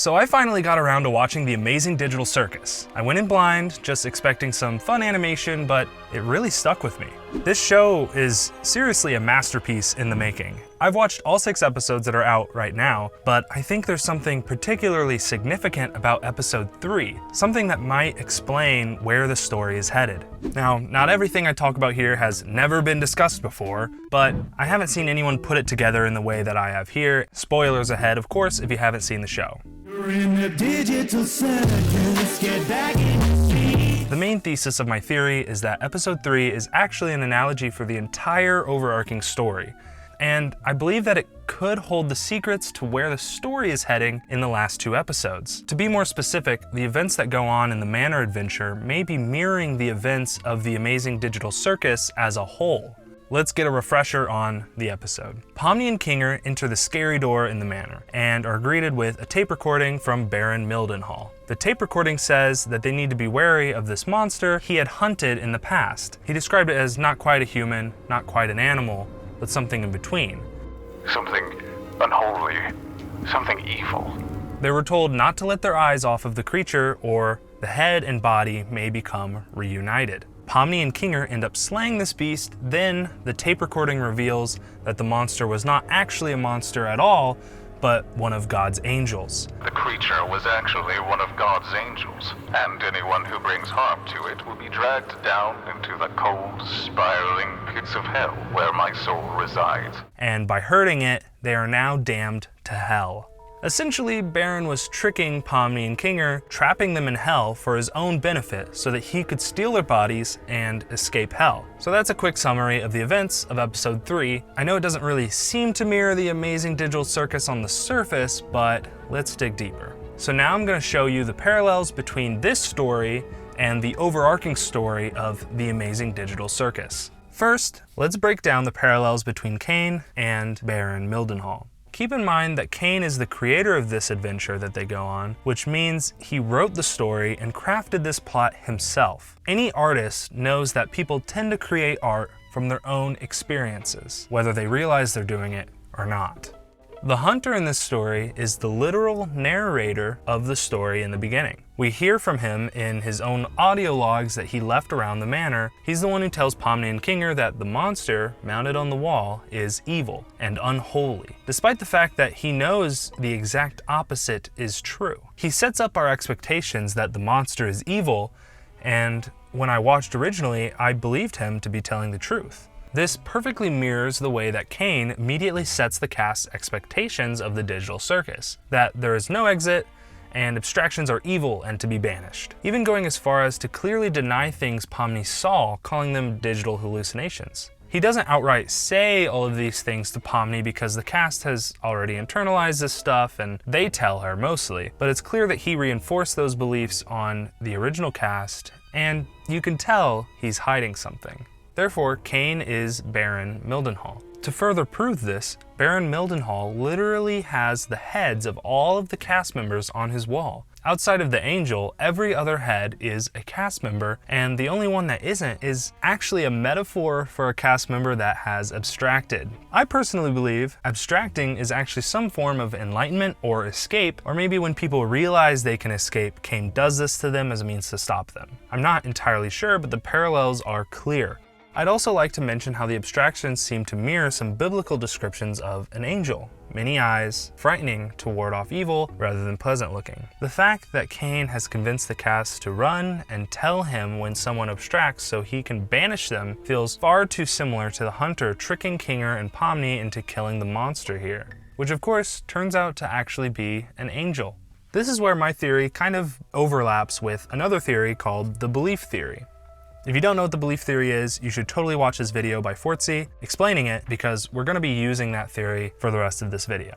So I finally got around to watching the Amazing Digital Circus. I went in blind, just expecting some fun animation, but it really stuck with me. This show is seriously a masterpiece in the making. I've watched all 6 episodes that are out right now, but I think there's something particularly significant about episode 3, something that might explain where the story is headed. Now, not everything I talk about here has never been discussed before, but I haven't seen anyone put it together in the way that I have here. Spoilers ahead, of course, if you haven't seen the show. In the digital circus, get back in the street. The main thesis of my theory is that episode 3 is actually an analogy for the entire overarching story, and I believe that it could hold the secrets to where the story is heading in the last 2 episodes. To be more specific, the events that go on in the Manor adventure may be mirroring the events of the Amazing Digital Circus as a whole. Let's get a refresher on the episode. Pomni and Kinger enter the scary door in the Manor and are greeted with a tape recording from Baron Mildenhall. The tape recording says that they need to be wary of this monster he had hunted in the past. He described it as not quite a human, not quite an animal, but something in between. Something unholy, something evil. They were told not to let their eyes off of the creature or the head and body may become reunited. Pomni and Kinger end up slaying this beast, then the tape recording reveals that the monster was not actually a monster at all, but one of God's angels. The creature was actually one of God's angels, and anyone who brings harm to it will be dragged down into the cold, spiraling pits of hell where my soul resides. And by hurting it, they are now damned to hell. Essentially, Baron was tricking Pomni and Kinger, trapping them in hell for his own benefit so that he could steal their bodies and escape hell. So that's a quick summary of the events of episode 3. I know it doesn't really seem to mirror the Amazing Digital Circus on the surface, but let's dig deeper. So now I'm going to show you the parallels between this story and the overarching story of the Amazing Digital Circus. First, let's break down the parallels between Caine and Baron Mildenhall. Keep in mind that Kane is the creator of this adventure that they go on, which means he wrote the story and crafted this plot himself. Any artist knows that people tend to create art from their own experiences, whether they realize they're doing it or not. The hunter in this story is the literal narrator of the story in the beginning. We hear from him in his own audio logs that he left around the manor. He's the one who tells Pomni and Kinger that the monster mounted on the wall is evil and unholy, despite the fact that he knows the exact opposite is true. He sets up our expectations that the monster is evil, and when I watched originally, I believed him to be telling the truth. This perfectly mirrors the way that Kane immediately sets the cast's expectations of the digital circus, that there is no exit, and abstractions are evil and to be banished, even going as far as to clearly deny things Pomni saw, calling them digital hallucinations. He doesn't outright say all of these things to Pomni because the cast has already internalized this stuff and they tell her mostly, but it's clear that he reinforced those beliefs on the original cast, and you can tell he's hiding something. Therefore, Caine is Baron Mildenhall. To further prove this, Baron Mildenhall literally has the heads of all of the cast members on his wall. Outside of the angel, every other head is a cast member, and the only one that isn't is actually a metaphor for a cast member that has abstracted. I personally believe abstracting is actually some form of enlightenment or escape, or maybe when people realize they can escape, Caine does this to them as a means to stop them. I'm not entirely sure, but the parallels are clear. I'd also like to mention how the abstractions seem to mirror some biblical descriptions of an angel. Many eyes, frightening to ward off evil rather than pleasant looking. The fact that Caine has convinced the cast to run and tell him when someone abstracts so he can banish them feels far too similar to the hunter tricking Kinger and Pomni into killing the monster here, which of course turns out to actually be an angel. This is where my theory kind of overlaps with another theory called the belief theory. If you don't know what the belief theory is, you should totally watch this video by Fortzi explaining it, because we're going to be using that theory for the rest of this video.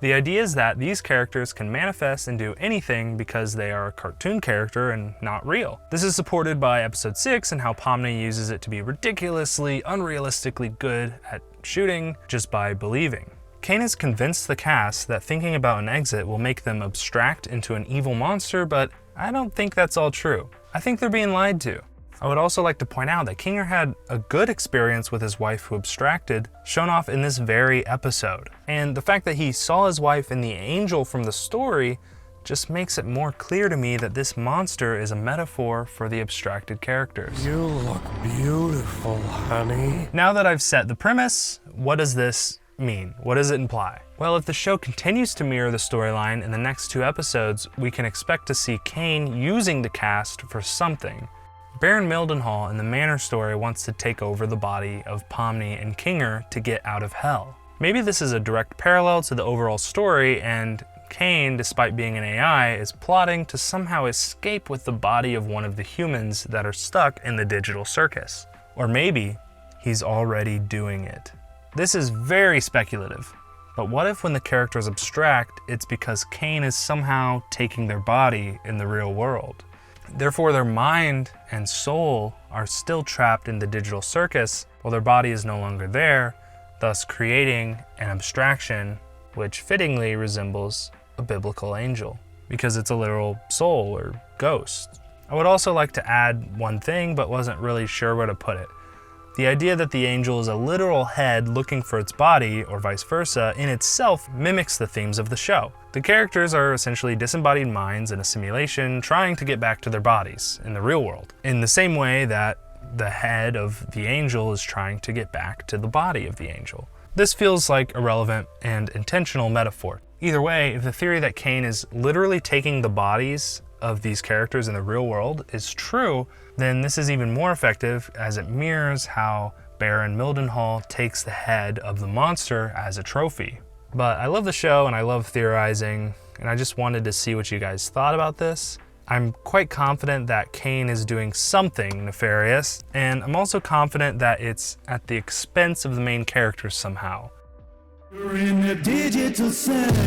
The idea is that these characters can manifest and do anything because they are a cartoon character and not real. This is supported by episode 6 and how Pomni uses it to be ridiculously, unrealistically good at shooting just by believing. Caine has convinced the cast that thinking about an exit will make them abstract into an evil monster, but I don't think that's all true. I think they're being lied to. I would also like to point out that Kinger had a good experience with his wife who abstracted, shown off in this very episode. And the fact that he saw his wife in the angel from the story just makes it more clear to me that this monster is a metaphor for the abstracted characters. You look beautiful, honey. Now that I've set the premise, what does this mean? What does it imply? Well, if the show continues to mirror the storyline in the next 2 episodes, we can expect to see Kane using the cast for something. Baron Mildenhall in the Manor story wants to take over the body of Pomni and Kinger to get out of hell. Maybe this is a direct parallel to the overall story, and Kane, despite being an AI, is plotting to somehow escape with the body of one of the humans that are stuck in the digital circus. Or maybe he's already doing it. This is very speculative, but what if when the characters abstract, it's because Kane is somehow taking their body in the real world? Therefore, their mind and soul are still trapped in the digital circus while their body is no longer there, thus creating an abstraction which fittingly resembles a biblical angel because it's a literal soul or ghost. I would also like to add one thing, but wasn't really sure where to put it. The idea that the angel is a literal head looking for its body, or vice versa, in itself mimics the themes of the show. The characters are essentially disembodied minds in a simulation trying to get back to their bodies in the real world, in the same way that the head of the angel is trying to get back to the body of the angel. This feels like a relevant and intentional metaphor. Either way, if the theory that Kane is literally taking the bodies of these characters in the real world is true, then this is even more effective as it mirrors how Baron Mildenhall takes the head of the monster as a trophy. But I love the show and I love theorizing, and I just wanted to see what you guys thought about this. I'm quite confident that Kane is doing something nefarious, and I'm also confident that it's at the expense of the main characters somehow. You're in the digital circus.